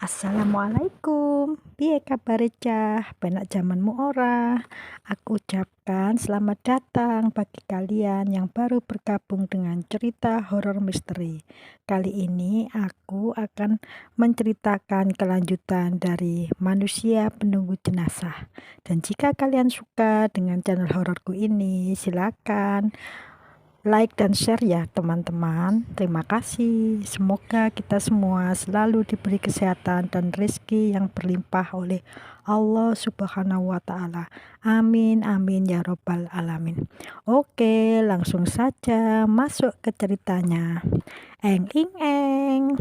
Assalamualaikum, piye kabare cah? Penak jamanmu ora? Aku ucapkan selamat datang bagi kalian yang baru bergabung dengan cerita horor misteri. Kali ini aku akan menceritakan kelanjutan dari Manusia Penunggu Jenazah. Dan jika kalian suka dengan channel hororku ini, silakan like dan share ya teman-teman. Terima kasih. Semoga kita semua selalu diberi kesehatan dan rezeki yang berlimpah oleh Allah Subhanahu wa Ta'ala. Amin, amin ya Robbal 'Alamin. Oke, langsung saja masuk ke ceritanya. Eng ing eng.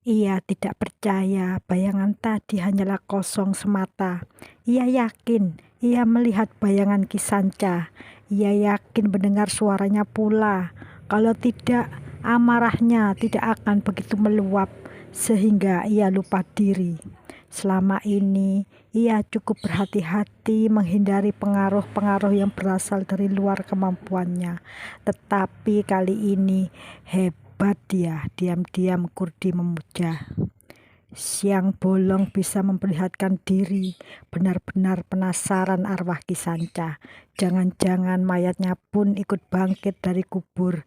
Ia tidak percaya bayangan tadi hanyalah kosong semata. Ia yakin ia melihat bayangan Kisanca. Ia yakin mendengar suaranya pula. Kalau tidak, amarahnya tidak akan begitu meluap sehingga ia lupa diri. Selama ini, ia cukup berhati-hati menghindari pengaruh-pengaruh yang berasal dari luar kemampuannya. Tetapi kali ini hebat dia, diam-diam Kurdi memuja. Siang bolong bisa memperlihatkan diri, benar-benar penasaran arwah Kisanca. Jangan-jangan mayatnya pun ikut bangkit dari kubur,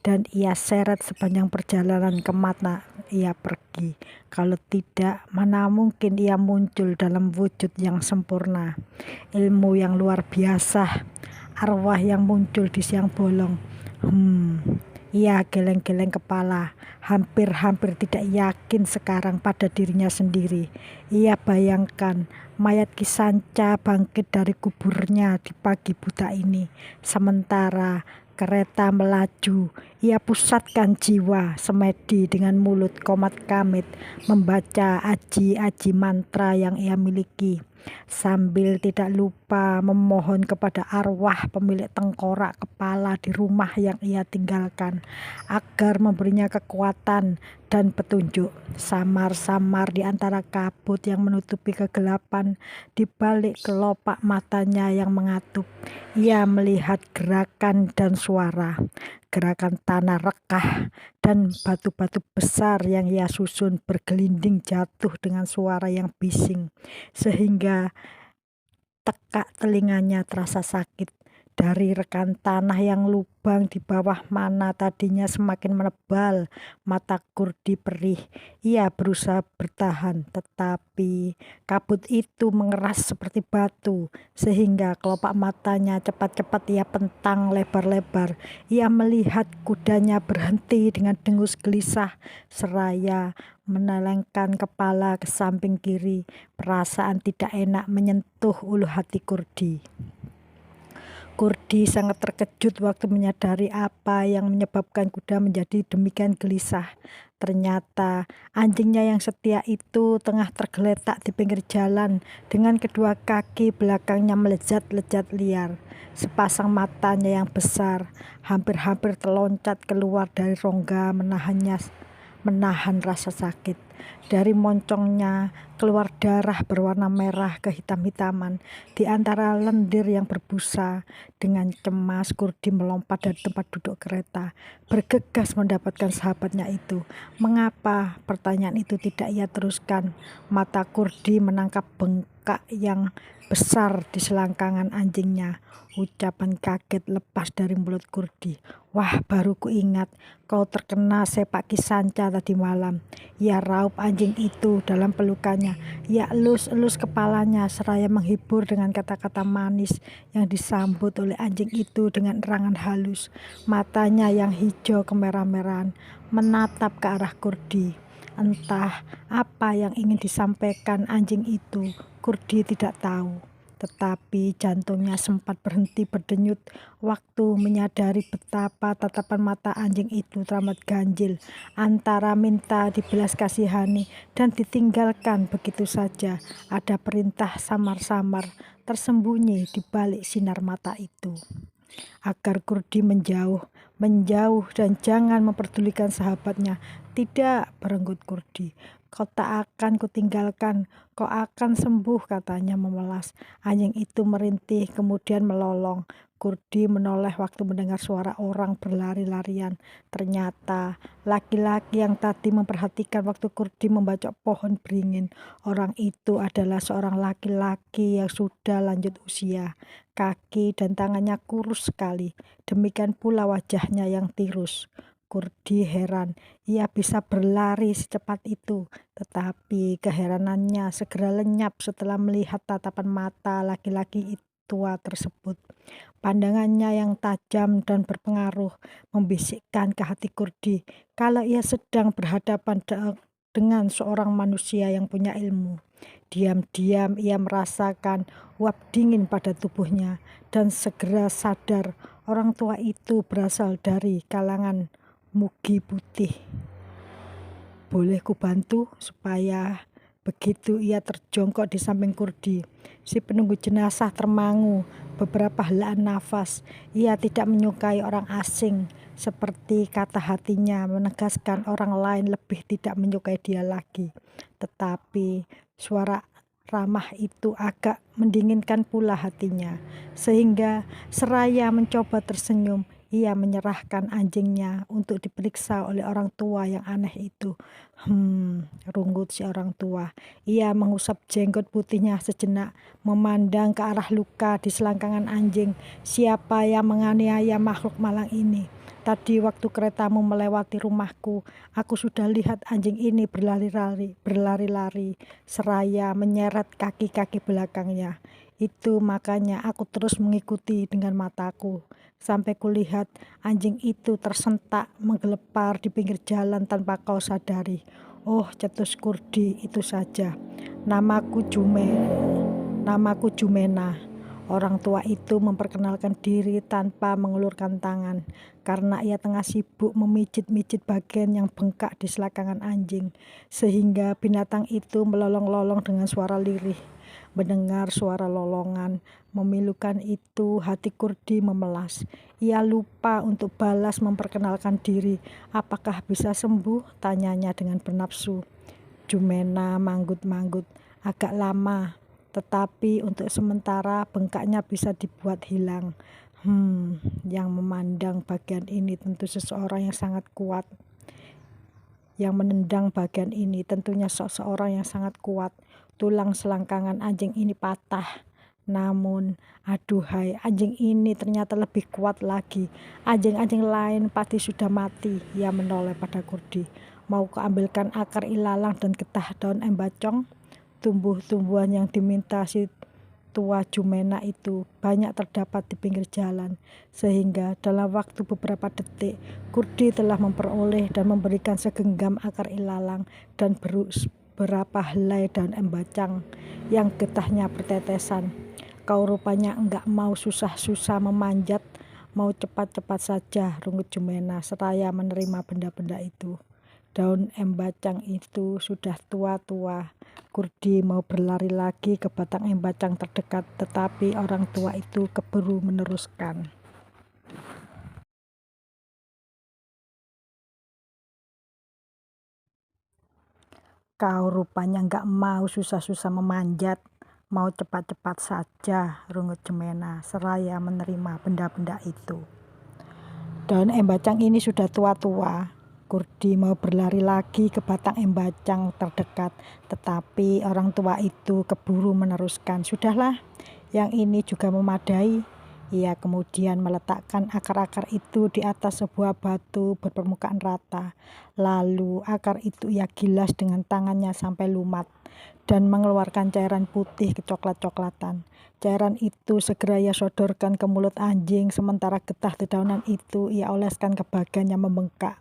dan ia seret sepanjang perjalanan kemana ia pergi. Kalau tidak, mana mungkin ia muncul dalam wujud yang sempurna. Ilmu yang luar biasa, arwah yang muncul di siang bolong. Ia geleng-geleng kepala, hampir-hampir tidak yakin sekarang pada dirinya sendiri. Ia bayangkan mayat Kisanca bangkit dari kuburnya di pagi buta ini. Sementara kereta melaju, ia pusatkan jiwa semedi dengan mulut komat kamit membaca aji-aji mantra yang ia miliki, sambil tidak lupa memohon kepada arwah pemilik tengkorak kepala di rumah yang ia tinggalkan agar memberinya kekuatan dan petunjuk. Samar-samar di antara kabut yang menutupi kegelapan, di balik kelopak matanya yang mengatup, ia melihat gerakan dan suara. Gerakan tanah rekah dan batu-batu besar yang ia susun bergelinding jatuh dengan suara yang bising, sehingga tekak telinganya terasa sakit. Dari rekan tanah yang lubang di bawah mana tadinya semakin menebal, mata Kurdi perih. Ia berusaha bertahan, tetapi kabut itu mengeras seperti batu, sehingga kelopak matanya cepat-cepat ia pentang lebar-lebar. Ia melihat kudanya berhenti dengan dengus gelisah, seraya menelengkan kepala ke samping kiri. Perasaan tidak enak menyentuh ulu hati Kurdi. Kurdi sangat terkejut waktu menyadari apa yang menyebabkan kuda menjadi demikian gelisah. Ternyata anjingnya yang setia itu tengah tergeletak di pinggir jalan dengan kedua kaki belakangnya melejat-lejat liar. Sepasang matanya yang besar hampir-hampir terloncat keluar dari rongga menahan rasa sakit. Dari moncongnya keluar darah berwarna merah kehitam-hitaman di antara lendir yang berbusa. Dengan cemas Kurdi melompat dari tempat duduk kereta, bergegas mendapatkan sahabatnya itu. Mengapa? Pertanyaan itu tidak ia teruskan. Mata Kurdi menangkap bengkak yang besar di selangkangan anjingnya. Ucapan kaget lepas dari mulut Kurdi. Wah, baru ku ingat, kau terkena sepak Kisanca tadi malam. Ia raup anjing itu dalam pelukannya. Ia elus-elus kepalanya seraya menghibur dengan kata-kata manis yang disambut oleh anjing itu dengan erangan halus. Matanya yang hijau kemerah-merahan menatap ke arah Kurdi. Entah apa yang ingin disampaikan anjing itu, Kurdi tidak tahu. Tetapi jantungnya sempat berhenti berdenyut waktu menyadari betapa tatapan mata anjing itu teramat ganjil, antara minta dibelas kasihani dan ditinggalkan begitu saja. Ada perintah samar-samar tersembunyi di balik sinar mata itu, agar Kurdi menjauh dan jangan memperdulikan sahabatnya. Tidak, berenggut Kurdi. Kau tak akan kutinggalkan, kau akan sembuh, katanya memelas. Anjing itu merintih kemudian melolong. Kurdi menoleh waktu mendengar suara orang berlari-larian. Ternyata laki-laki yang tadi memperhatikan waktu Kurdi membacok pohon beringin. Orang itu adalah seorang laki-laki yang sudah lanjut usia. Kaki dan tangannya kurus sekali. Demikian pula wajahnya yang tirus. Kurdi heran, ia bisa berlari secepat itu. Tetapi keheranannya segera lenyap setelah melihat tatapan mata laki-laki tua tersebut. Pandangannya yang tajam dan berpengaruh membisikkan ke hati Kurdi kalau ia sedang berhadapan dengan seorang manusia yang punya ilmu. Diam-diam ia merasakan uap dingin pada tubuhnya dan segera sadar orang tua itu berasal dari kalangan Mugi Putih. Boleh kubantu supaya begitu ia terjongkok di samping Kurdi. Si penunggu jenazah termangu beberapa helaan nafas. Ia tidak menyukai orang asing, seperti kata hatinya menegaskan orang lain lebih tidak menyukai dia lagi. Tetapi suara ramah itu agak mendinginkan pula hatinya, sehingga seraya mencoba tersenyum, ia menyerahkan anjingnya untuk diperiksa oleh orang tua yang aneh itu. Rungut si orang tua. Ia mengusap jenggot putihnya sejenak, memandang ke arah luka di selangkangan anjing. Siapa yang menganiaya makhluk malang ini? Tadi waktu keretamu melewati rumahku, aku sudah lihat anjing ini berlari-lari, seraya menyeret kaki-kaki belakangnya. Itu makanya aku terus mengikuti dengan mataku, sampai kulihat anjing itu tersentak menggelepar di pinggir jalan tanpa kau sadari. Oh, cetus Kurdi, itu saja. Namaku Jumena. Orang tua itu memperkenalkan diri tanpa mengulurkan tangan, karena ia tengah sibuk memijit-mijit bagian yang bengkak di selangkangan anjing, sehingga binatang itu melolong-lolong dengan suara lirih. Mendengar suara lolongan memilukan itu, hati Kurdi memelas. Ia lupa untuk balas memperkenalkan diri. Apakah bisa sembuh? Tanyanya dengan bernafsu. Jumena manggut-manggut. Agak lama, tetapi untuk sementara bengkaknya bisa dibuat hilang. Yang memandang bagian ini tentu seseorang yang sangat kuat. Yang menendang bagian ini tentunya seseorang yang sangat kuat. Tulang selangkangan anjing ini patah. Namun, aduhai, anjing ini ternyata lebih kuat lagi. Anjing-anjing lain pasti sudah mati. Ia menoleh pada Kurdi. Mau keambilkan akar ilalang dan getah daun embacong? Tumbuh-tumbuhan yang diminta si tua Jumena itu banyak terdapat di pinggir jalan, sehingga dalam waktu beberapa detik Kurdi telah memperoleh dan memberikan segenggam akar ilalang dan beberapa helai daun embacang yang getahnya bertetesan. Kau rupanya enggak mau susah-susah memanjat, mau cepat-cepat saja, rungut Jumena seraya menerima benda-benda itu. Daun embacang itu sudah tua-tua. Kurdi mau berlari lagi ke batang embacang terdekat, tetapi orang tua itu keburu meneruskan. Kau rupanya enggak mau susah-susah memanjat, mau cepat-cepat saja, rungut Jumena seraya menerima benda-benda itu. Daun embacang ini sudah tua-tua. Kurdi mau berlari lagi ke batang embacang terdekat, tetapi orang tua itu keburu meneruskan. Sudahlah, yang ini juga memadai. Ia kemudian meletakkan akar-akar itu di atas sebuah batu berpermukaan rata. Lalu akar itu ia gilas dengan tangannya sampai lumat dan mengeluarkan cairan putih kecoklat-coklatan. Cairan itu segera ia sodorkan ke mulut anjing, sementara getah dedaunan itu ia oleskan ke bagian yang membengkak.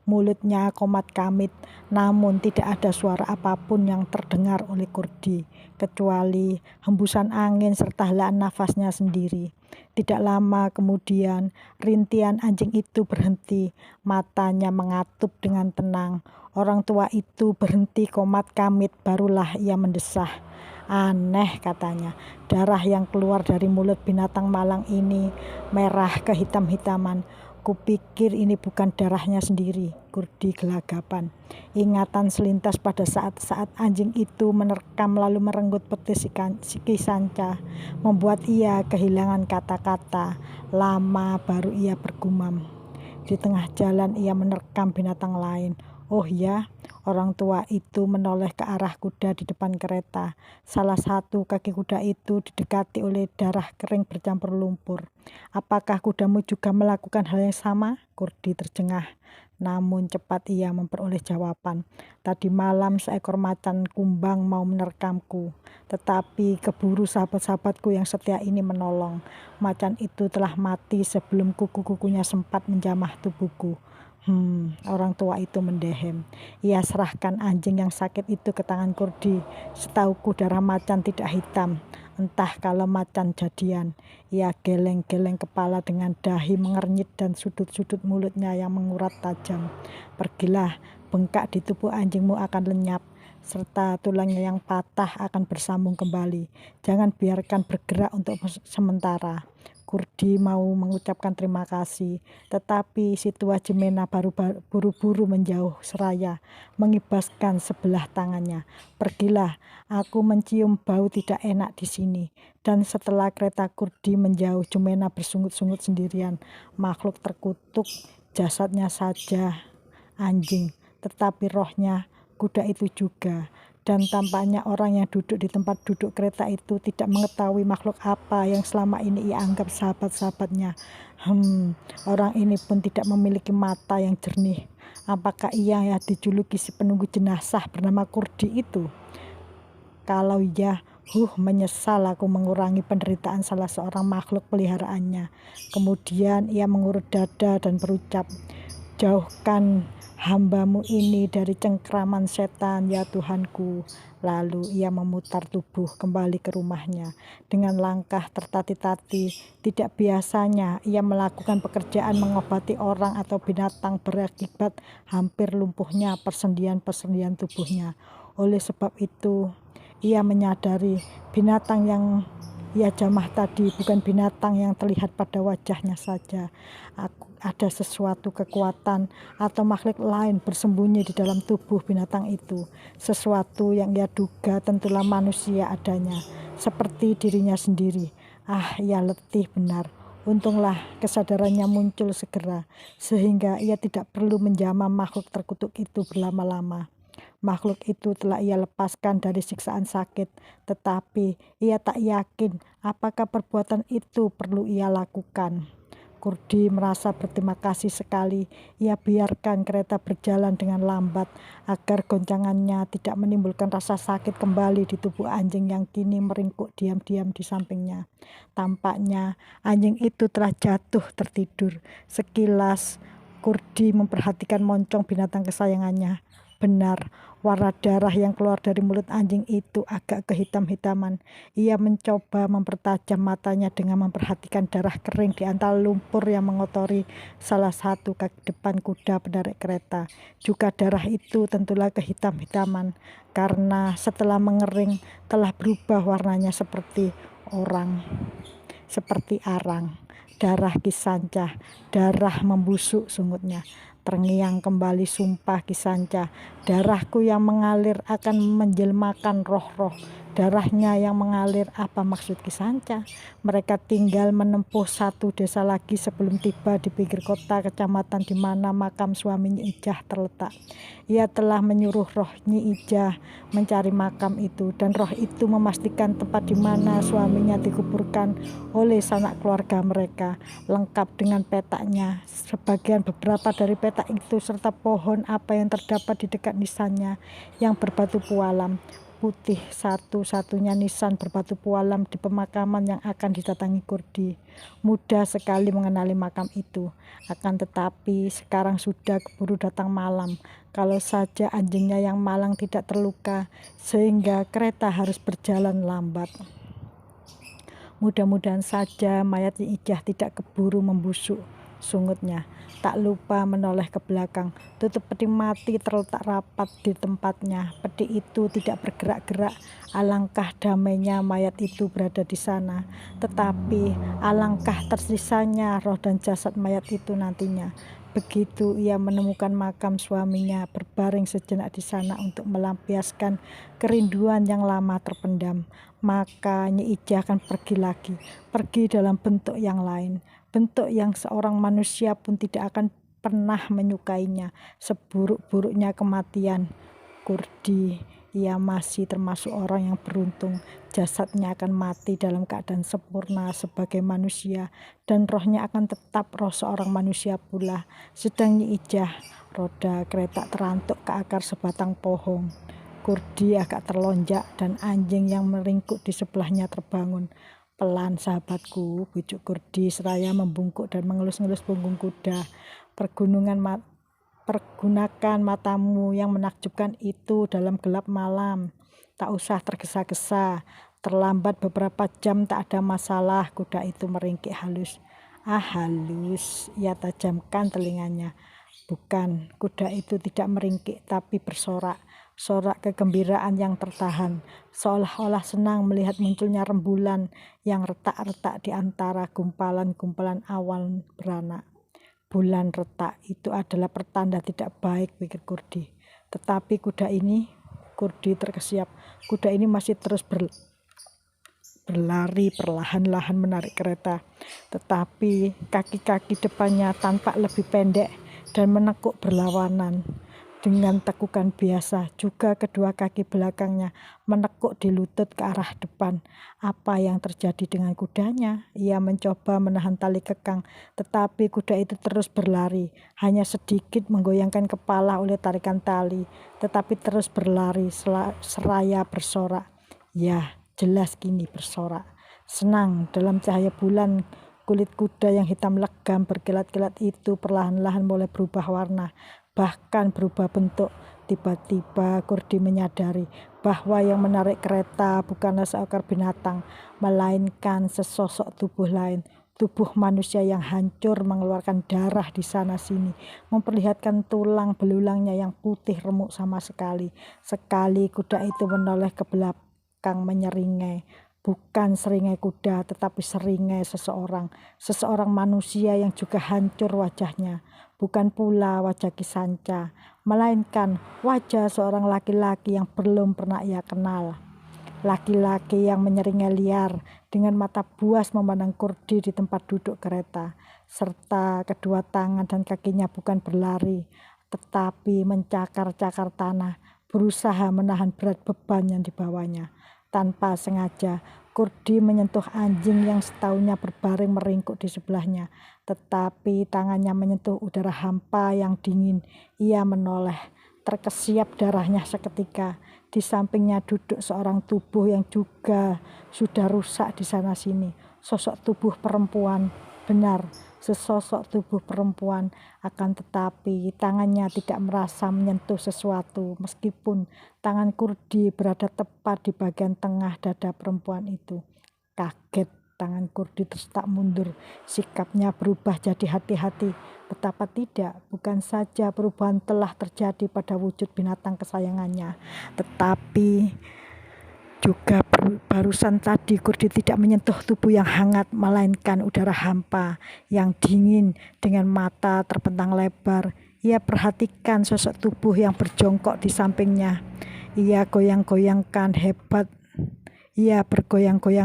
Mulutnya komat-kamit, namun tidak ada suara apapun yang terdengar oleh Kurdi, kecuali hembusan angin serta helaan nafasnya sendiri. Tidak lama kemudian, rintian anjing itu berhenti, matanya mengatup dengan tenang. Orang tua itu berhenti komat-kamit, barulah ia mendesah. Aneh, katanya, darah yang keluar dari mulut binatang malang ini merah kehitam-hitaman. Kupikir ini bukan darahnya sendiri, Kurdi gelagapan. Ingatan selintas pada saat-saat anjing itu menerkam lalu merenggut petis si Kisanca, membuat ia kehilangan kata-kata. Lama baru ia bergumam. Di tengah jalan ia menerkam binatang lain. Oh ya, orang tua itu menoleh ke arah kuda di depan kereta. Salah satu kaki kuda itu didekati oleh darah kering bercampur lumpur. Apakah kudamu juga melakukan hal yang sama? Kurdi terjengah. Namun cepat ia memperoleh jawaban. Tadi malam seekor macan kumbang mau menerkamku. Tetapi keburu sahabat-sahabatku yang setia ini menolong. Macan itu telah mati sebelum kuku-kukunya sempat menjamah tubuhku. Orang tua itu mendehem. Ia serahkan anjing yang sakit itu ke tangan Kurdi. Setauku darah macan tidak hitam. Entah kalau macan jadian. Ia geleng-geleng kepala dengan dahi mengernyit dan sudut-sudut mulutnya yang mengurat tajam. Pergilah, bengkak di tubuh anjingmu akan lenyap, serta tulangnya yang patah akan bersambung kembali. Jangan biarkan bergerak untuk sementara. Kurdi mau mengucapkan terima kasih, tetapi si tua Jemena baru buru-buru menjauh seraya, mengibaskan sebelah tangannya. Pergilah, aku mencium bau tidak enak di sini. Dan setelah kereta Kurdi menjauh, Jemena bersungut-sungut sendirian. Makhluk terkutuk, jasadnya saja anjing, tetapi rohnya kuda itu juga. Dan tampaknya orang yang duduk di tempat duduk kereta itu tidak mengetahui makhluk apa yang selama ini ia anggap sahabat-sahabatnya. Orang ini pun tidak memiliki mata yang jernih. Apakah ia yang dijuluki si penunggu jenazah bernama Kurdi itu? Kalau iya, menyesal aku mengurangi penderitaan salah seorang makhluk peliharaannya. Kemudian ia mengurut dada dan berucap, jauhkan hambamu ini dari cengkraman setan ya Tuhanku. Lalu ia memutar tubuh kembali ke rumahnya dengan langkah tertati-tati. Tidak biasanya ia melakukan pekerjaan mengobati orang atau binatang berakibat hampir lumpuhnya persendian-persendian tubuhnya. Oleh sebab itu ia menyadari binatang yang ia jamah tadi bukan binatang yang terlihat pada wajahnya saja. Ada sesuatu kekuatan atau makhluk lain bersembunyi di dalam tubuh binatang itu. Sesuatu yang ia duga tentulah manusia adanya, seperti dirinya sendiri. Ia letih benar. Untunglah kesadarannya muncul segera, sehingga ia tidak perlu menjamah makhluk terkutuk itu berlama-lama. Makhluk itu telah ia lepaskan dari siksaan sakit, tetapi ia tak yakin apakah perbuatan itu perlu ia lakukan. Kurdi merasa berterima kasih sekali. Ia biarkan kereta berjalan dengan lambat agar goncangannya tidak menimbulkan rasa sakit kembali di tubuh anjing yang kini meringkuk diam-diam di sampingnya. Tampaknya anjing itu telah jatuh tertidur. Sekilas Kurdi memperhatikan moncong binatang kesayangannya. Benar, warna darah yang keluar dari mulut anjing itu agak kehitam-hitaman. Ia mencoba mempertajam matanya dengan memperhatikan darah kering di antara lumpur yang mengotori salah satu kaki depan kuda penarik kereta. Juga darah itu tentulah kehitam-hitaman, karena setelah mengering telah berubah warnanya seperti arang. Darah Kisanca, darah membusuk, sungutnya. Terngiang kembali sumpah Kisanca, darahku yang mengalir akan menjelmakan roh-roh. Darahnya yang mengalir, apa maksud Kisanca? Mereka tinggal menempuh satu desa lagi sebelum tiba di pinggir kota kecamatan di mana makam suami Nyi Ijah terletak. Ia telah menyuruh roh Nyi Ijah mencari makam itu, dan roh itu memastikan tempat di mana suaminya dikuburkan oleh sanak keluarga mereka, lengkap dengan petaknya. Beberapa dari petak itu serta pohon apa yang terdapat di dekat nisannya yang berbatu pualam putih, satu-satunya nisan berbatu pualam di pemakaman yang akan didatangi Kurdi. Mudah sekali mengenali makam itu, akan tetapi sekarang sudah keburu datang malam. Kalau saja anjingnya yang malang tidak terluka sehingga kereta harus berjalan lambat. Mudah-mudahan saja mayat Nyi Ijah tidak keburu membusuk. sungutnya. Tak lupa menoleh ke belakang. Tutup peti mati terletak rapat di tempatnya. Peti itu tidak bergerak-gerak. Alangkah damainya mayat itu berada di sana. Tetapi alangkah tersisanya roh dan jasad mayat itu nantinya. Begitu ia menemukan makam suaminya berbaring sejenak di sana untuk melampiaskan kerinduan yang lama terpendam, maka Nyi Ijah akan pergi lagi, pergi dalam bentuk yang lain. Bentuk yang seorang manusia pun tidak akan pernah menyukainya. Seburuk-buruknya kematian Kurdi, ia masih termasuk orang yang beruntung. Jasadnya akan mati dalam keadaan sempurna sebagai manusia, dan rohnya akan tetap roh seorang manusia pula. Sedang Nyi Ijah, roda kereta terantuk ke akar sebatang pohon. Kurdi agak terlonjak dan anjing yang meringkuk di sebelahnya terbangun. Pelan sahabatku, bujuk Kurdi seraya membungkuk dan mengelus-ngelus punggung kuda. Pergunakan matamu yang menakjubkan itu dalam gelap malam. Tak usah tergesa-gesa. Terlambat beberapa jam tak ada masalah. Kuda itu meringkik halus. Halus. Ia tajamkan telinganya. Bukan, kuda itu tidak meringkik tapi bersorak. Sorak kegembiraan yang tertahan, seolah-olah senang melihat munculnya rembulan yang retak-retak di antara gumpalan-gumpalan awan beranak. Bulan retak itu adalah pertanda tidak baik, pikir Kurdi. Tetapi Kurdi terkesiap. Kuda ini masih terus berlari perlahan-lahan menarik kereta. Tetapi kaki-kaki depannya tampak lebih pendek dan menekuk berlawanan. Dengan tekukan biasa, juga kedua kaki belakangnya menekuk di lutut ke arah depan. Apa yang terjadi dengan kudanya? Ia mencoba menahan tali kekang, tetapi kuda itu terus berlari. Hanya sedikit menggoyangkan kepala oleh tarikan tali, tetapi terus berlari seraya bersorak. Ya, jelas kini bersorak. Senang dalam cahaya bulan, kulit kuda yang hitam legam berkilat-kilat itu perlahan-lahan mulai berubah warna, bahkan berubah bentuk. Tiba-tiba Kurdi menyadari bahwa yang menarik kereta bukanlah seekor binatang, melainkan sesosok tubuh lain. Tubuh manusia yang hancur mengeluarkan darah di sana-sini, memperlihatkan tulang belulangnya yang putih remuk sama sekali. Sekali kuda itu menoleh ke belakang menyeringai. Bukan seringai kuda, tetapi seringai seseorang manusia yang juga hancur wajahnya. Bukan pula wajah Kisanca, melainkan wajah seorang laki-laki yang belum pernah ia kenal. Laki-laki yang menyeringai liar dengan mata buas memandang Kurdi di tempat duduk kereta, serta kedua tangan dan kakinya bukan berlari, tetapi mencakar-cakar tanah, berusaha menahan berat beban yang dibawanya. Tanpa sengaja, Kurdi menyentuh anjing yang setahunya berbaring meringkuk di sebelahnya, tetapi tangannya menyentuh udara hampa yang dingin. Ia menoleh, terkesiap darahnya seketika. Di sampingnya duduk seorang tubuh yang juga sudah rusak di sana-sini. Sosok tubuh perempuan, benar, sesosok tubuh perempuan. Akan tetapi tangannya tidak merasa menyentuh sesuatu, meskipun tangan Kurdi berada tepat di bagian tengah dada perempuan itu. Kaget, tangan Kurdi tersetak mundur. Sikapnya berubah jadi hati-hati. Betapa tidak, bukan saja perubahan telah terjadi pada wujud binatang kesayangannya, tetapi juga barusan tadi Kurdi tidak menyentuh tubuh yang hangat, melainkan udara hampa yang dingin. Dengan mata terpentang lebar, ia perhatikan sosok tubuh yang berjongkok di sampingnya. Ia bergoyang-goyang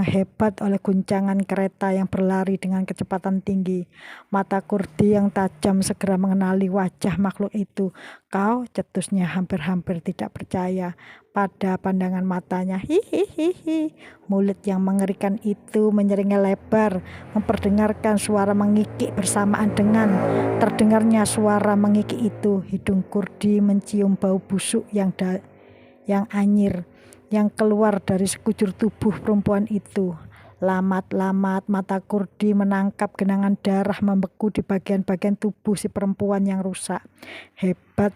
hebat oleh guncangan kereta yang berlari dengan kecepatan tinggi. Mata Kurdi yang tajam segera mengenali wajah makhluk itu. Kau, cetusnya hampir-hampir tidak percaya pada pandangan matanya. Hihihihi. Mulut yang mengerikan itu menyeringai lebar, memperdengarkan suara mengikik bersamaan dengan terdengarnya suara mengikik itu. Hidung Kurdi mencium bau busuk yang anyir yang keluar dari sekujur tubuh perempuan itu. Lamat-lamat mata Kurdi menangkap genangan darah membeku di bagian-bagian tubuh si perempuan yang rusak. Hebat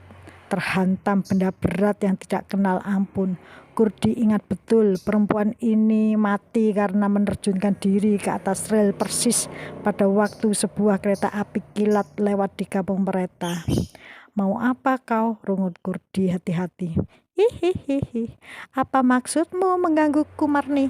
terhantam benda berat yang tidak kenal ampun. Kurdi ingat betul perempuan ini mati karena menerjunkan diri ke atas rel persis pada waktu sebuah kereta api kilat lewat di kampung mereka. "Mau apa kau?" rungut Kurdi hati-hati. "Hihihihi, apa maksudmu menggangguku, Marni?"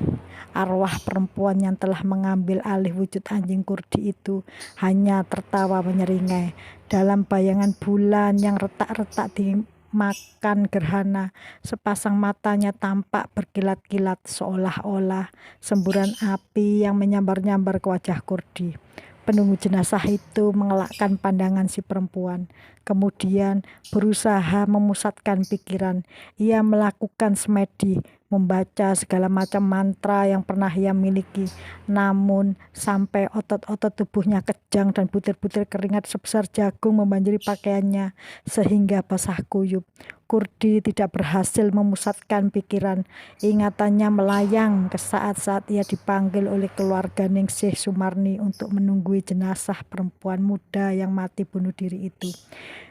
Arwah perempuan yang telah mengambil alih wujud anjing Kurdi itu hanya tertawa menyeringai. Dalam bayangan bulan yang retak-retak di makan gerhana, sepasang matanya tampak berkilat-kilat seolah-olah semburan api yang menyambar-nyambar ke wajah Kurdi. Penunggu jenazah itu mengelakkan pandangan si perempuan, kemudian berusaha memusatkan pikiran. Ia melakukan semedi, membaca segala macam mantra yang pernah ia miliki, namun sampai otot-otot tubuhnya kejang dan butir-butir keringat sebesar jagung membanjiri pakaiannya sehingga basah kuyup. Kurdi tidak berhasil memusatkan pikiran. Ingatannya melayang ke saat-saat ia dipanggil oleh keluarga Ningsih Sumarni untuk menunggui jenazah perempuan muda yang mati bunuh diri itu.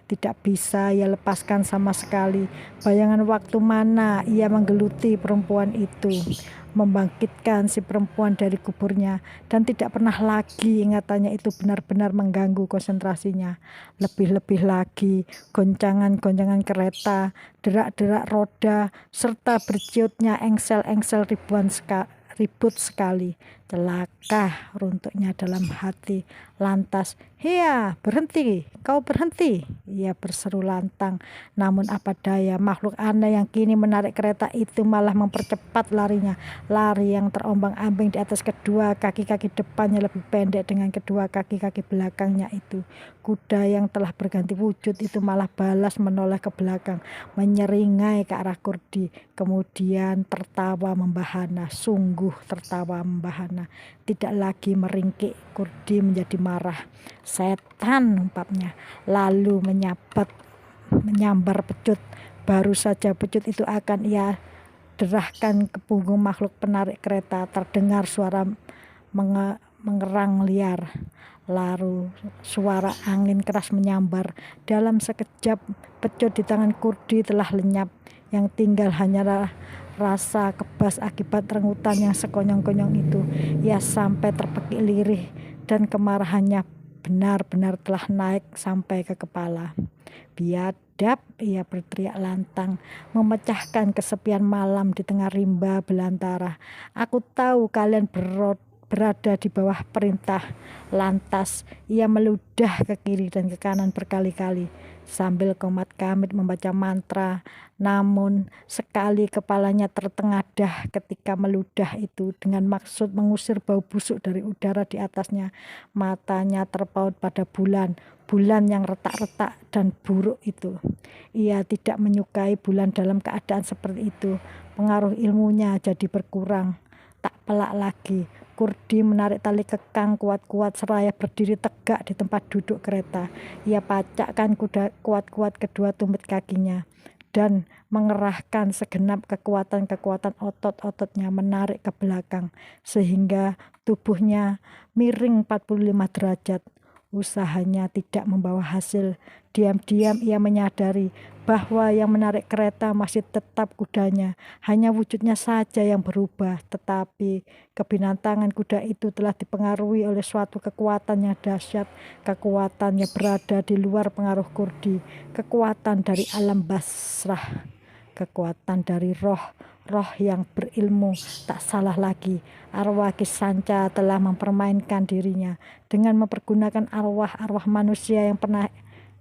Tidak bisa ia lepaskan sama sekali bayangan waktu mana ia menggeluti perempuan itu, membangkitkan si perempuan dari kuburnya, dan tidak pernah lagi ingatannya itu benar-benar mengganggu konsentrasinya. Lebih-lebih lagi, goncangan-goncangan kereta, derak-derak roda, serta berciutnya engsel-engsel ribut sekali. "Celaka," runtuknya dalam hati. Lantas, "Hia, berhenti, kau berhenti!" ia berseru lantang. Namun apa daya, makhluk aneh yang kini menarik kereta itu malah mempercepat larinya. Lari yang terombang-ambing di atas kedua kaki-kaki depannya lebih pendek dengan kedua kaki-kaki belakangnya itu. Kuda yang telah berganti wujud itu malah balas menoleh ke belakang, menyeringai ke arah Kurdi, kemudian tertawa membahana, sungguh tertawa membahana. Tidak lagi meringkik, Kurdi menjadi marah. "Setan," umpapnya, lalu menyambar pecut. Baru saja pecut itu akan ia derahkan ke punggung makhluk penarik kereta, terdengar suara mengerang liar. Lalu suara angin keras menyambar. Dalam sekejap pecut di tangan Kurdi telah lenyap. Yang tinggal hanyalah rasa kebas akibat rengutan yang sekonyong-konyong itu. Ia sampai terpekik lirih dan kemarahannya benar-benar telah naik sampai ke kepala. "Biadab," ia berteriak lantang, memecahkan kesepian malam di tengah rimba belantara. "Aku tahu kalian berada di bawah perintah." Lantas ia meludah ke kiri dan ke kanan berkali-kali sambil komat-kamit membaca mantra. Namun sekali kepalanya tertengadah ketika meludah itu dengan maksud mengusir bau busuk dari udara di atasnya. Matanya terpaut pada bulan yang retak-retak dan buruk itu. Ia tidak menyukai bulan dalam keadaan seperti itu. Pengaruh ilmunya jadi berkurang. Tak pelak lagi, Kurdi menarik tali kekang kuat-kuat seraya berdiri tegak di tempat duduk kereta. Ia pacakkan kuat-kuat kedua tumit kakinya dan mengerahkan segenap kekuatan-kekuatan otot-ototnya menarik ke belakang sehingga tubuhnya miring 45 derajat. Usahanya tidak membawa hasil. Diam-diam ia menyadari bahwa yang menarik kereta masih tetap kudanya, hanya wujudnya saja yang berubah, tetapi kebinatangan kuda itu telah dipengaruhi oleh suatu kekuatan yang dahsyat, kekuatan yang berada di luar pengaruh Kurdi, kekuatan dari alam basrah, kekuatan dari roh yang berilmu. Tak salah lagi, arwah Kisanca telah mempermainkan dirinya dengan mempergunakan arwah-arwah manusia yang pernah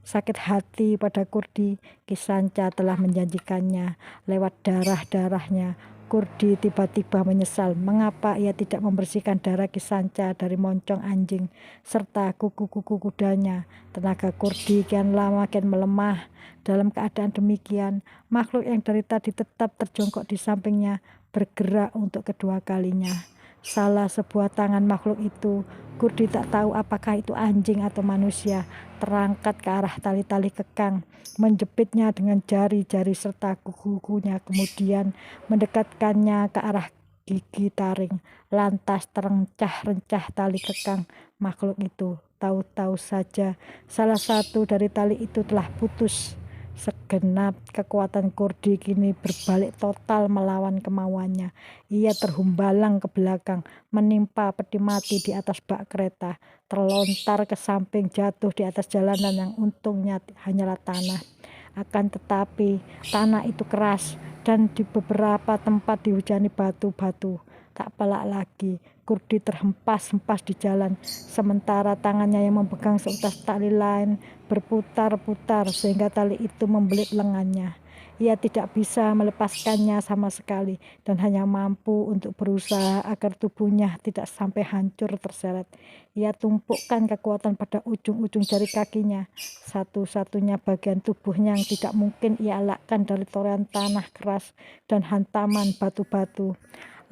sakit hati pada Kurdi. Kisanca telah menjanjikannya lewat darah-darahnya. Kurdi tiba-tiba menyesal mengapa ia tidak membersihkan darah Kisanca dari moncong anjing serta kuku-kuku kudanya. Tenaga Kurdi kian lama kian melemah. Dalam keadaan demikian, makhluk yang dari tadi tetap terjongkok di sampingnya bergerak untuk kedua kalinya. Salah sebuah tangan makhluk itu, Kurdi tak tahu apakah itu anjing atau manusia, terangkat ke arah tali-tali kekang, menjepitnya dengan jari-jari serta kuku-kukunya, kemudian mendekatkannya ke arah gigi taring. Lantas terencah-rencah tali kekang makhluk itu. Tahu-tahu saja salah satu dari tali itu telah putus Segenap kekuatan Kurdi kini berbalik total melawan kemauannya. Ia terhumbalang ke belakang, menimpa peti mati di atas bak kereta, terlontar ke samping, jatuh di atas jalanan yang untungnya hanyalah tanah. Akan tetapi tanah itu keras dan di beberapa tempat dihujani batu-batu. Tak pelak lagi, Kurdi terhempas-hempas di jalan, sementara tangannya yang memegang seutas tali lain berputar-putar sehingga tali itu membelit lengannya. Ia tidak bisa melepaskannya sama sekali dan hanya mampu untuk berusaha agar tubuhnya tidak sampai hancur terseret. Ia tumpukan kekuatan pada ujung-ujung jari kakinya, satu-satunya bagian tubuhnya yang tidak mungkin ia elakkan dari torehan tanah keras dan hantaman batu-batu.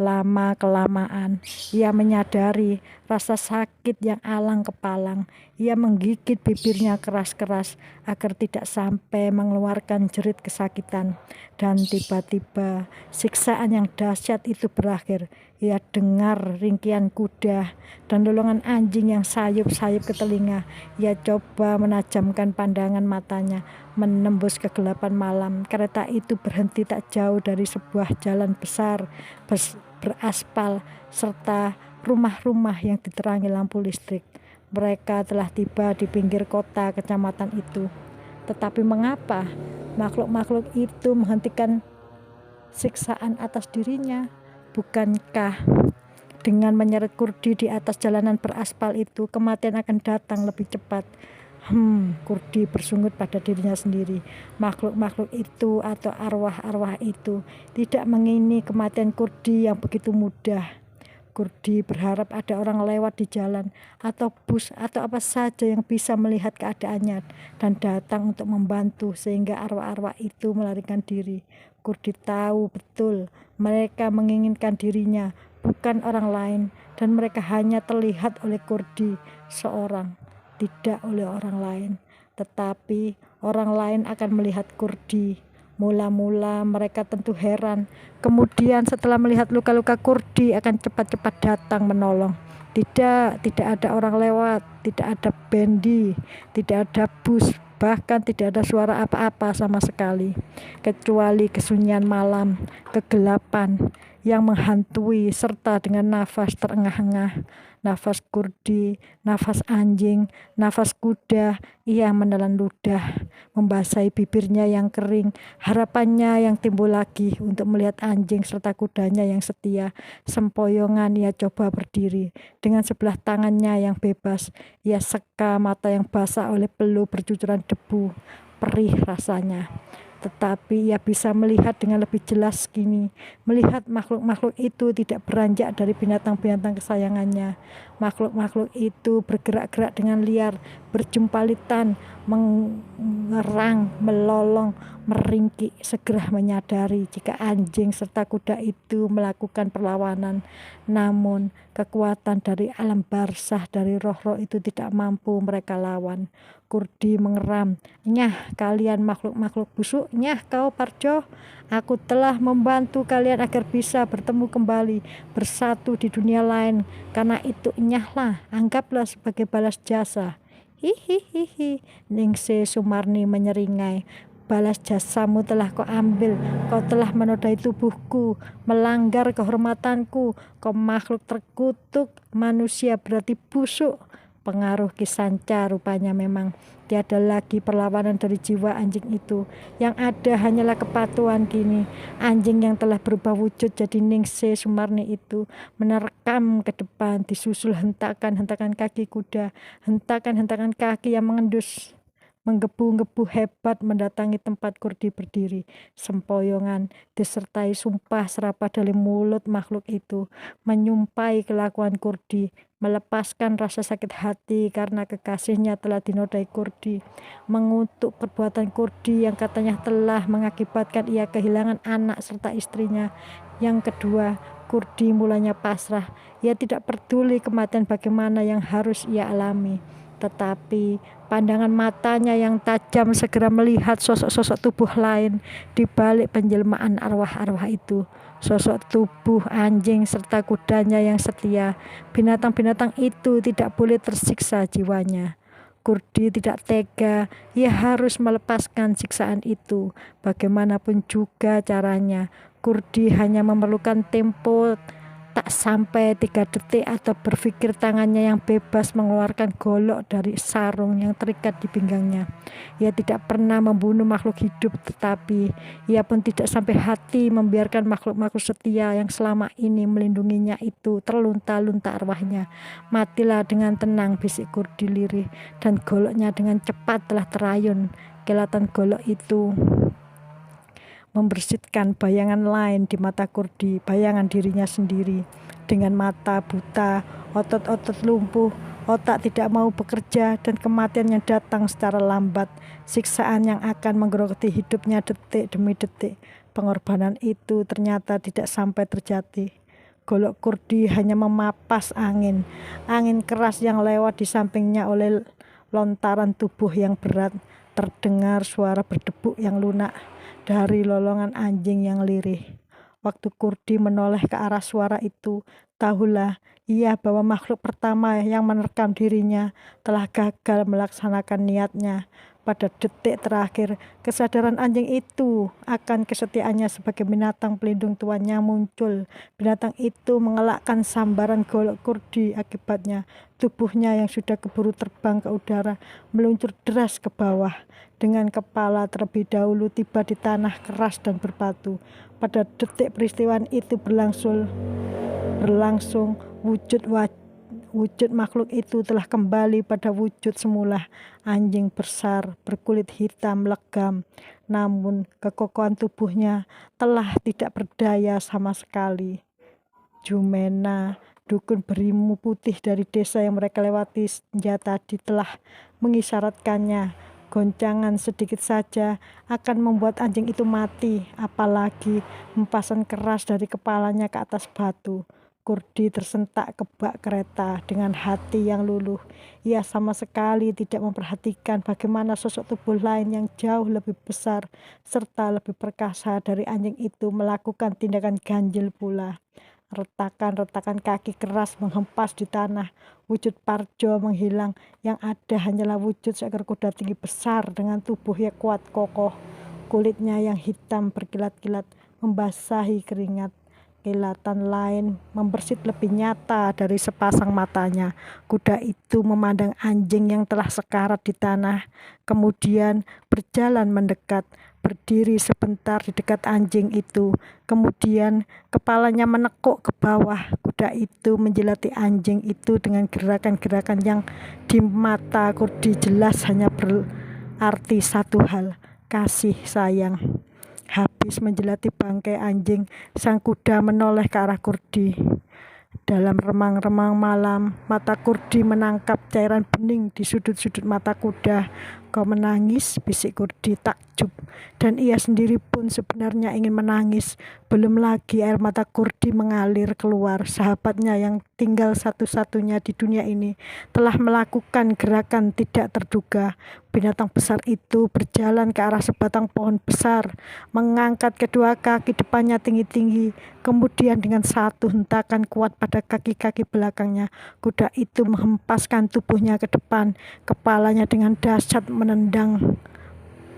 Lama-kelamaan, ia menyadari rasa sakit yang alang kepalang. Ia menggigit bibirnya keras-keras agar tidak sampai mengeluarkan jerit kesakitan. Dan tiba-tiba, siksaan yang dahsyat itu berakhir. Ia dengar ringkian kuda dan lolongan anjing yang sayup-sayup ke telinga. Ia coba menajamkan pandangan matanya, menembus kegelapan malam. Kereta itu berhenti tak jauh dari sebuah jalan besar beraspal serta rumah-rumah yang diterangi lampu listrik. Mereka telah tiba di pinggir kota kecamatan itu. Tetapi mengapa makhluk-makhluk itu menghentikan siksaan atas dirinya? Bukankah dengan menyeret Kurdi di atas jalanan beraspal itu, kematian akan datang lebih cepat? Kurdi bersungut pada dirinya sendiri. Makhluk-makhluk itu atau arwah-arwah itu tidak mengingini kematian Kurdi yang begitu mudah. Kurdi berharap ada orang lewat di jalan atau bus atau apa saja yang bisa melihat keadaannya dan datang untuk membantu sehingga arwah-arwah itu melarikan diri. Kurdi tahu betul mereka menginginkan dirinya, bukan orang lain, dan mereka hanya terlihat oleh Kurdi seorang, tidak oleh orang lain. Tetapi orang lain akan melihat Kurdi. Mula-mula mereka tentu heran. Kemudian setelah melihat luka-luka Kurdi akan cepat-cepat datang menolong. Tidak ada orang lewat, tidak ada bendi, tidak ada bus, bahkan tidak ada suara apa-apa sama sekali, kecuali kesunyian malam, kegelapan yang menghantui serta dengan nafas terengah-engah, nafas Kurdi, nafas anjing, nafas kuda. Ia menelan ludah, membasahi bibirnya yang kering. Harapannya yang timbul lagi untuk melihat anjing serta kudanya yang setia. Sempoyongan ia coba berdiri. Dengan sebelah tangannya yang bebas, ia seka mata yang basah oleh peluh bercucuran debu. Perih rasanya. Tetapi ia bisa melihat dengan lebih jelas kini. Melihat makhluk-makhluk itu tidak beranjak dari binatang-binatang kesayangannya. Makhluk-makhluk itu bergerak-gerak dengan liar, berjumpalitan, mengerang, melolong, meringkik. Segera menyadari jika anjing serta kuda itu melakukan perlawanan. Namun kekuatan dari alam barzah, dari roh-roh itu tidak mampu mereka lawan. Kurdi mengeram, "Nyah kalian makhluk-makhluk busuk, nyah kau Parjo. Aku telah membantu kalian agar bisa bertemu kembali, bersatu di dunia lain. Karena itu nyahlah, anggaplah sebagai balas jasa." Hihihihi, Ningsih Sumarni menyeringai. "Balas jasamu telah kau ambil. Kau telah menodai tubuhku, melanggar kehormatanku. Kau makhluk terkutuk, manusia berarti busuk." Pengaruh Kisanca rupanya memang tiada lagi perlawanan dari jiwa anjing itu. Yang ada hanyalah kepatuhan kini. Anjing yang telah berubah wujud jadi Ningsih Sumarni itu menerkam ke depan, disusul hentakan-hentakan kaki kuda, hentakan-hentakan kaki yang mengendus, menggebu-gebu hebat mendatangi tempat Kurdi berdiri. Sempoyongan disertai sumpah serapah dari mulut makhluk itu, menyumpai kelakuan Kurdi, melepaskan rasa sakit hati karena kekasihnya telah dinodai Kurdi, mengutuk perbuatan Kurdi yang katanya telah mengakibatkan ia kehilangan anak serta istrinya. Yang kedua, Kurdi mulanya pasrah. Ia tidak peduli kematian bagaimana yang harus ia alami. Tetapi pandangan matanya yang tajam segera melihat sosok-sosok tubuh lain di balik penjelmaan arwah-arwah itu. Sosok tubuh anjing serta kudanya yang setia. Binatang-binatang itu tidak boleh tersiksa jiwanya. Kurdi tidak tega, ia harus melepaskan siksaan itu. Bagaimanapun juga caranya, Kurdi hanya memerlukan tempo tak sampai 3 detik atau berpikir tangannya yang bebas mengeluarkan golok dari sarung yang terikat di pinggangnya. Ia tidak pernah membunuh makhluk hidup, tetapi ia pun tidak sampai hati membiarkan makhluk-makhluk setia yang selama ini melindunginya itu terlunta-lunta arwahnya. Matilah dengan tenang, bisik Kurdi lirih, dan goloknya dengan cepat telah terayun. Kilatan golok itu membersihkan bayangan lain di mata Kurdi, bayangan dirinya sendiri. Dengan mata buta, otot-otot lumpuh, otak tidak mau bekerja, dan kematian yang datang secara lambat, siksaan yang akan menggerogoti hidupnya detik demi detik. Pengorbanan itu ternyata tidak sampai terjadi. Golok Kurdi hanya memapas angin keras yang lewat di sampingnya. Oleh lontaran tubuh yang berat, terdengar suara berdebuk yang lunak dari lolongan anjing yang lirih. Waktu Kurdi menoleh ke arah suara itu, tahulah ia bahwa makhluk pertama yang menerkam dirinya telah gagal melaksanakan niatnya. Pada detik terakhir, kesadaran anjing itu akan kesetiaannya sebagai binatang pelindung tuannya muncul. Binatang itu mengelakkan sambaran golok Kurdi. Akibatnya, tubuhnya yang sudah keburu terbang ke udara meluncur deras ke bawah. Dengan kepala terlebih dahulu tiba di tanah keras dan berbatu. Pada detik peristiwa itu berlangsung, wujud makhluk itu telah kembali pada wujud semula. Anjing besar berkulit hitam legam, namun kekokohan tubuhnya telah tidak berdaya sama sekali. Jumena, dukun berimu putih dari desa yang mereka lewati senja tadi, telah mengisyaratkannya. Goncangan sedikit saja akan membuat anjing itu mati, apalagi hempasan keras dari kepalanya ke atas batu. Kurdi tersentak ke bak kereta dengan hati yang luluh. Ia sama sekali tidak memperhatikan bagaimana sosok tubuh lain yang jauh lebih besar serta lebih perkasa dari anjing itu melakukan tindakan ganjil pula. Retakan-retakan kaki keras menghempas di tanah. Wujud Parjo menghilang. Yang ada hanyalah wujud seekor kuda tinggi besar dengan tubuh yang kuat kokoh. Kulitnya yang hitam berkilat-kilat membasahi keringat. Kilatan lain membersit lebih nyata dari sepasang matanya. Kuda itu memandang anjing yang telah sekarat di tanah, kemudian berjalan mendekat, berdiri sebentar di dekat anjing itu, kemudian kepalanya menekuk ke bawah. Kuda itu menjilati anjing itu dengan gerakan-gerakan yang di mata Kurdi jelas hanya berarti satu hal: kasih sayang. Habis menjilati bangkai anjing, sang kuda menoleh ke arah Kurdi. Dalam remang-remang malam, mata Kurdi menangkap cairan bening di sudut-sudut mata kuda. "Kau menangis?" bisik Kurdi takjub, dan ia sendiri pun sebenarnya ingin menangis. Belum lagi air mata Kurdi mengalir keluar. Sahabatnya yang tinggal satu-satunya di dunia ini telah melakukan gerakan tidak terduga. Binatang besar itu berjalan ke arah sebatang pohon besar, mengangkat kedua kaki depannya tinggi-tinggi. Kemudian dengan satu hentakan kuat pada kaki-kaki belakangnya, kuda itu menghempaskan tubuhnya ke depan. Kepalanya dengan dahsyat menendang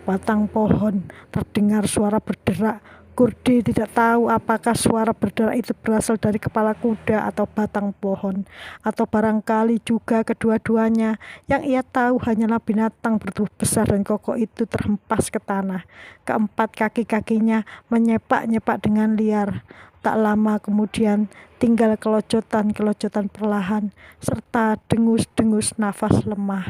batang pohon. Terdengar suara berderak. Kurdi tidak tahu apakah suara berderak itu berasal dari kepala kuda atau batang pohon, atau barangkali juga kedua-duanya. Yang ia tahu hanyalah binatang bertubuh besar dan kokoh itu terhempas ke tanah. Keempat kaki-kakinya menyepak-nyepak dengan liar. Tak lama kemudian tinggal kelojotan-kelojotan perlahan, serta dengus-dengus nafas lemah.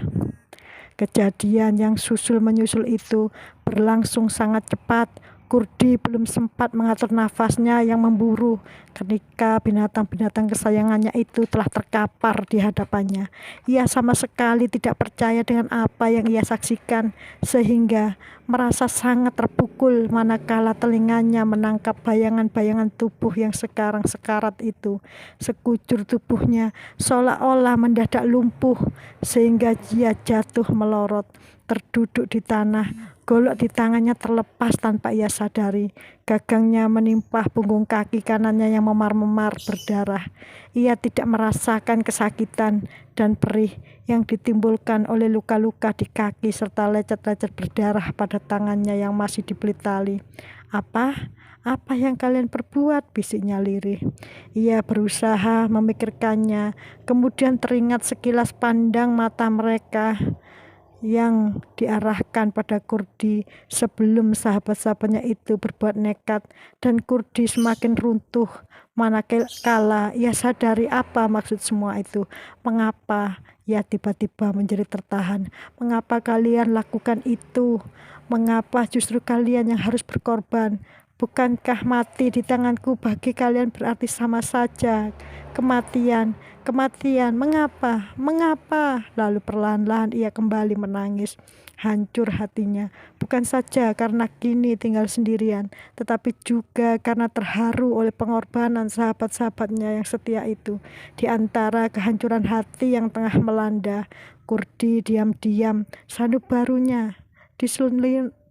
Kejadian yang susul-menyusul itu berlangsung sangat cepat. Kurdi belum sempat mengatur nafasnya yang memburu ketika binatang-binatang kesayangannya itu telah terkapar di hadapannya. Ia sama sekali tidak percaya dengan apa yang ia saksikan, sehingga merasa sangat terpukul manakala telinganya menangkap bayangan-bayangan tubuh yang sekarang sekarat itu. Sekujur tubuhnya seolah-olah mendadak lumpuh, sehingga ia jatuh melorot, terduduk di tanah. Golok di tangannya terlepas tanpa ia sadari. Gagangnya menimpa punggung kaki kanannya yang memar-memar berdarah. Ia tidak merasakan kesakitan dan perih yang ditimbulkan oleh luka-luka di kaki serta lecet-lecet berdarah pada tangannya yang masih dibeli tali. Apa? Apa yang kalian perbuat? Bisiknya lirih. Ia berusaha memikirkannya, kemudian teringat sekilas pandang mata mereka yang diarahkan pada Kurdi sebelum sahabat-sahabatnya itu berbuat nekat, dan Kurdi semakin runtuh manakala ia sadari apa maksud semua itu. Mengapa ia tiba-tiba menjadi tertahan? Mengapa kalian lakukan itu? Mengapa justru kalian yang harus berkorban? Bukankah mati di tanganku bagi kalian berarti sama saja? Kematian, kematian, mengapa? Mengapa? Lalu perlahan-lahan ia kembali menangis. Hancur hatinya, bukan saja karena kini tinggal sendirian, tetapi juga karena terharu oleh pengorbanan sahabat-sahabatnya yang setia itu. Di antara kehancuran hati yang tengah melanda, Kurdi diam-diam sanubarinya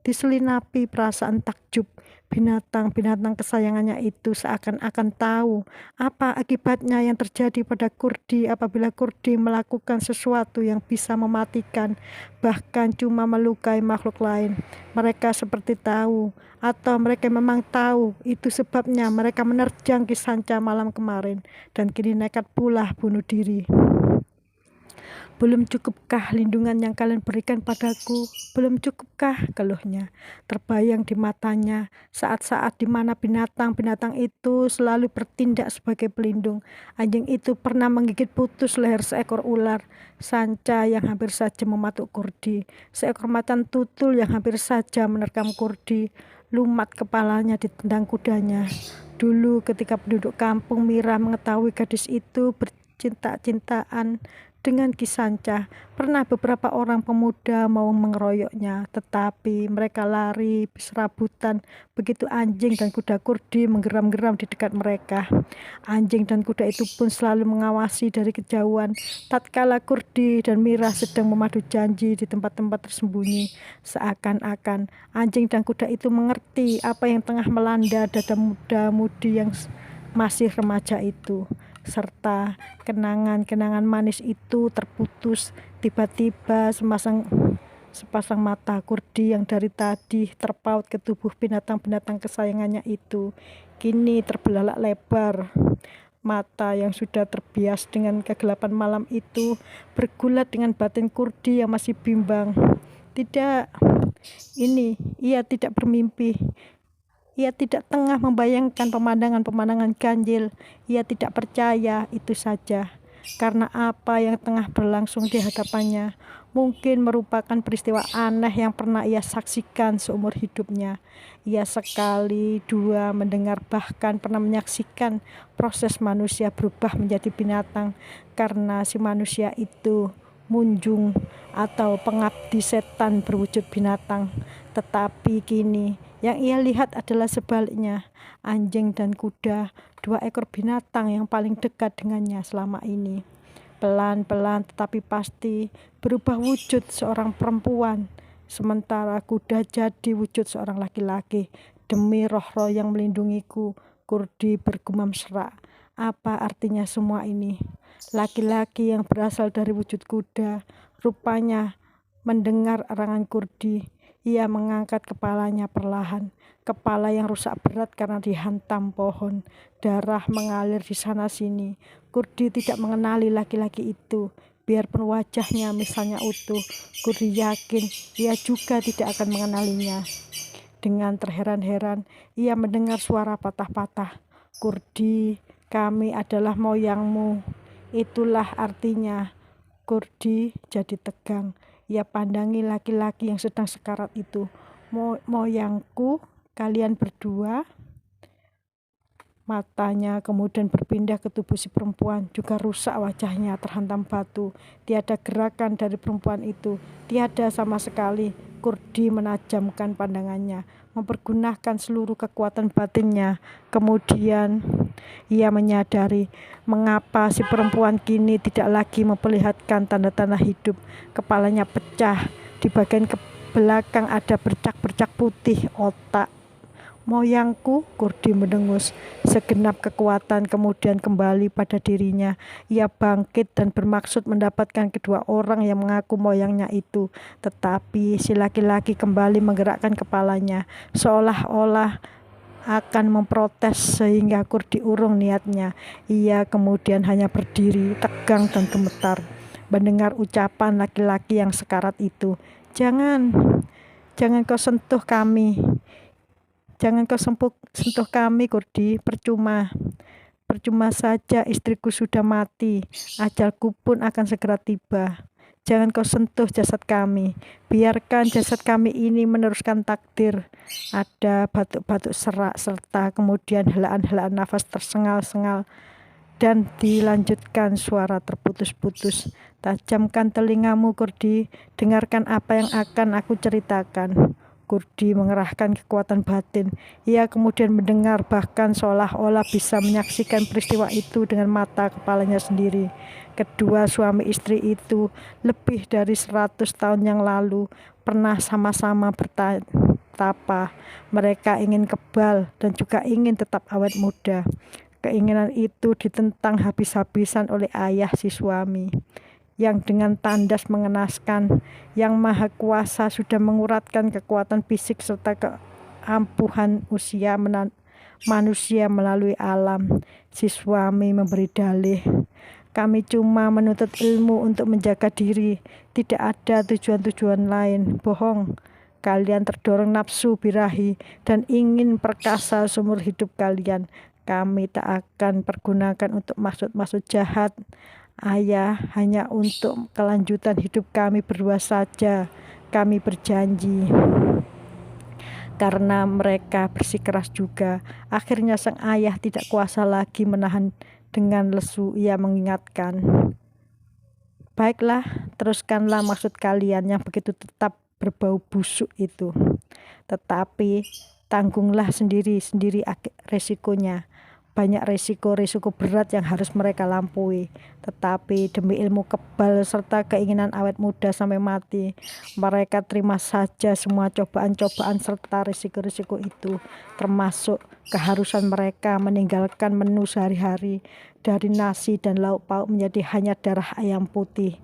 diselinapi perasaan takjub. Binatang-binatang kesayangannya itu seakan-akan tahu apa akibatnya yang terjadi pada Kurdi apabila Kurdi melakukan sesuatu yang bisa mematikan, bahkan cuma melukai makhluk lain. Mereka seperti tahu, atau mereka memang tahu, itu sebabnya mereka menerjang Kisanca malam kemarin, dan kini nekat pula bunuh diri. Belum cukupkah lindungan yang kalian berikan padaku? Belum cukupkah? Keluhnya terbayang di matanya saat-saat di mana binatang-binatang itu selalu bertindak sebagai pelindung. Anjing itu pernah menggigit putus leher seekor ular sanca yang hampir saja mematuk Kurdi. Seekor macan tutul yang hampir saja menerkam Kurdi. Lumat kepalanya ditendang kudanya. Dulu ketika penduduk kampung Mira mengetahui gadis itu bercinta-cintaan dengan Kisanca, pernah beberapa orang pemuda mau mengeroyoknya, tetapi mereka lari serabutan begitu anjing dan kuda Kurdi menggeram-geram di dekat mereka. Anjing dan kuda itu pun selalu mengawasi dari kejauhan tatkala Kurdi dan Mira sedang memadu janji di tempat-tempat tersembunyi. Seakan-akan anjing dan kuda itu mengerti apa yang tengah melanda dada muda-mudi yang masih remaja itu, serta kenangan-kenangan manis itu terputus. Tiba-tiba sepasang mata Kurdi yang dari tadi terpaut ke tubuh binatang-binatang kesayangannya itu kini terbelalak lebar. Mata yang sudah terbias dengan kegelapan malam itu bergulat dengan batin Kurdi yang masih bimbang. Tidak, ia tidak bermimpi. Ia tidak tengah membayangkan pemandangan-pemandangan ganjil. Ia tidak percaya itu saja. Karena apa yang tengah berlangsung di hadapannya mungkin merupakan peristiwa aneh yang pernah ia saksikan seumur hidupnya. Ia sekali, dua mendengar, bahkan pernah menyaksikan proses manusia berubah menjadi binatang karena si manusia itu munjung atau pengabdi setan berwujud binatang. Tetapi kini yang ia lihat adalah sebaliknya. Anjing dan kuda, dua ekor binatang yang paling dekat dengannya selama ini, pelan-pelan tetapi pasti berubah wujud seorang perempuan, sementara kuda jadi wujud seorang laki-laki. Demi roh-roh yang melindungiku, Kurdi bergumam serak. Apa artinya semua ini? Laki-laki yang berasal dari wujud kuda rupanya mendengar erangan Kurdi. Ia mengangkat kepalanya perlahan, kepala yang rusak berat karena dihantam pohon. Darah mengalir di sana-sini. Kurdi tidak mengenali laki-laki itu. Biarpun wajahnya misalnya utuh, Kurdi yakin ia juga tidak akan mengenalinya. Dengan terheran-heran, ia mendengar suara patah-patah. Kurdi, kami adalah moyangmu. Itulah artinya. Kurdi jadi tegang. Ia pandangi laki-laki yang sedang sekarat itu. Moyangku, kalian berdua? Matanya kemudian berpindah ke tubuh si perempuan, juga rusak wajahnya terhantam batu. Tiada gerakan dari perempuan itu, tiada sama sekali. Kurdi menajamkan pandangannya, mempergunakan seluruh kekuatan batinnya. Kemudian ia menyadari mengapa si perempuan kini tidak lagi memperlihatkan tanda-tanda hidup. Kepalanya pecah, di bagian belakang ada bercak-bercak putih. Moyangku, Kurdi mendengus. Segenap kekuatan kemudian kembali pada dirinya. Ia bangkit dan bermaksud mendapatkan kedua orang yang mengaku moyangnya itu. Tetapi si laki-laki kembali menggerakkan kepalanya, seolah-olah akan memprotes sehingga Kurdi urung niatnya. Ia kemudian hanya berdiri, tegang dan gemetar, mendengar ucapan laki-laki yang sekarat itu. Jangan kau sentuh kami. Jangan kau sentuh kami, Kurdi. Percuma saja istriku sudah mati. Ajalku pun akan segera tiba. Jangan kau sentuh jasad kami. Biarkan jasad kami ini meneruskan takdir. Ada batuk-batuk serak serta kemudian helaan-helaan nafas tersengal-sengal. Dan dilanjutkan suara terputus-putus. Tajamkan telingamu, Kurdi. Dengarkan apa yang akan aku ceritakan. Kurdi mengerahkan kekuatan batin. Ia kemudian mendengar, bahkan seolah-olah bisa menyaksikan peristiwa itu dengan mata kepalanya sendiri. Kedua suami istri itu lebih dari 100 tahun yang lalu pernah sama-sama bertapa. Mereka ingin kebal dan juga ingin tetap awet muda. Keinginan itu ditentang habis-habisan oleh ayah si suami, yang dengan tandas mengenaskan, yang maha kuasa sudah menguratkan kekuatan fisik serta keampuhan usia manusia melalui alam. Si suami memberi dalih, kami cuma menuntut ilmu untuk menjaga diri, tidak ada tujuan-tujuan lain. Bohong, kalian terdorong nafsu birahi dan ingin perkasa seumur hidup kalian. Kami tak akan pergunakan untuk maksud-maksud jahat. Ayah, hanya untuk kelanjutan hidup kami berdua saja. Kami berjanji. Karena mereka bersikeras juga. Akhirnya sang ayah tidak kuasa lagi menahan dengan lesu. Ia mengingatkan, baiklah, teruskanlah maksud kalian yang begitu tetap berbau busuk itu. Tetapi tanggunglah sendiri resikonya. Banyak resiko berat yang harus mereka lampaui. Tetapi demi ilmu kebal serta keinginan awet muda sampai mati, mereka terima saja semua cobaan-cobaan serta risiko-risiko itu, termasuk keharusan mereka meninggalkan menu sehari-hari dari nasi dan lauk pauk menjadi hanya darah ayam putih.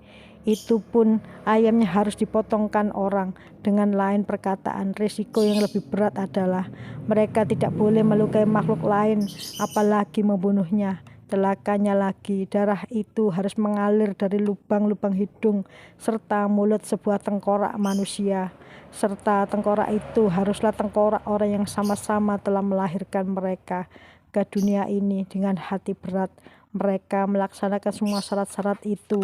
Itu pun ayamnya harus dipotongkan orang. Dengan lain perkataan, risiko yang lebih berat adalah mereka tidak boleh melukai makhluk lain, apalagi membunuhnya. Celakanya lagi, darah itu harus mengalir dari lubang-lubang hidung serta mulut sebuah tengkorak manusia. Serta tengkorak itu haruslah tengkorak orang yang sama-sama telah melahirkan mereka ke dunia ini dengan hati berat. Mereka melaksanakan semua syarat-syarat itu.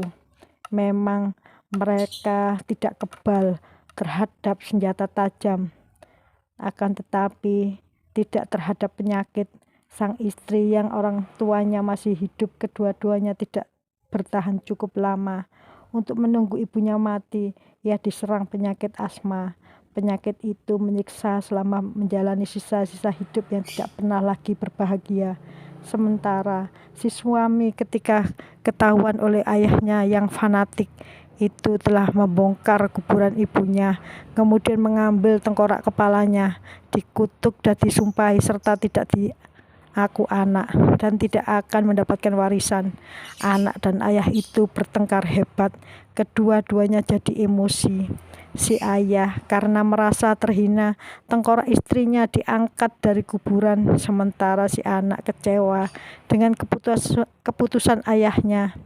Memang mereka tidak kebal terhadap senjata tajam, akan tetapi tidak terhadap penyakit. Sang istri yang orang tuanya masih hidup, kedua-duanya tidak bertahan cukup lama untuk menunggu ibunya mati. Ia diserang penyakit asma. Penyakit itu menyiksa selama menjalani sisa-sisa hidup yang tidak pernah lagi berbahagia. Sementara si suami ketika ketahuan oleh ayahnya yang fanatik itu telah membongkar kuburan ibunya, kemudian mengambil tengkorak kepalanya, dikutuk dan disumpahi serta tidak diaku anak dan tidak akan mendapatkan warisan. Anak dan ayah itu bertengkar hebat, kedua-duanya jadi emosi. Si ayah karena merasa terhina, tengkorak istrinya diangkat dari kuburan, sementara si anak kecewa dengan keputusan ayahnya.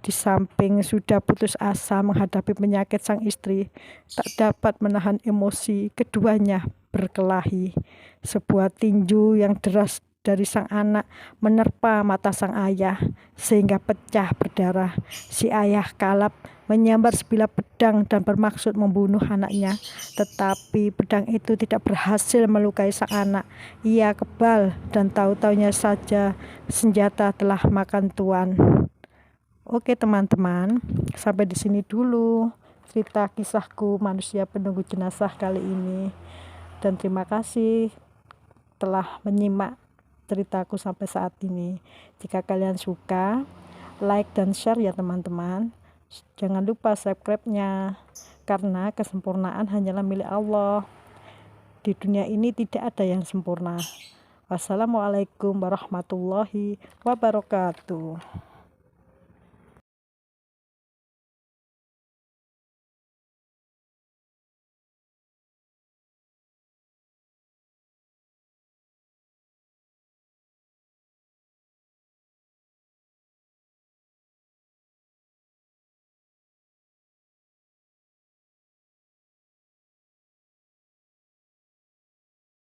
Di samping sudah putus asa menghadapi penyakit, sang istri tak dapat menahan emosi. Keduanya berkelahi. Sebuah tinju yang deras dari sang anak menerpa mata sang ayah sehingga pecah berdarah. Si ayah kalap menyambar sebilah pedang dan bermaksud membunuh anaknya, tetapi pedang itu tidak berhasil melukai sang anak. Ia kebal dan tahu-taunya saja senjata telah makan tuan. Oke teman-teman, sampai di sini dulu cerita kisahku manusia penunggu jenazah kali ini. Dan terima kasih telah menyimak ceritaku sampai saat ini. Jika kalian suka, like dan share ya teman-teman. Jangan lupa subscribe-nya, karena kesempurnaan hanyalah milik Allah. di dunia ini tidak ada yang sempurna. Wassalamualaikum warahmatullahi wabarakatuh.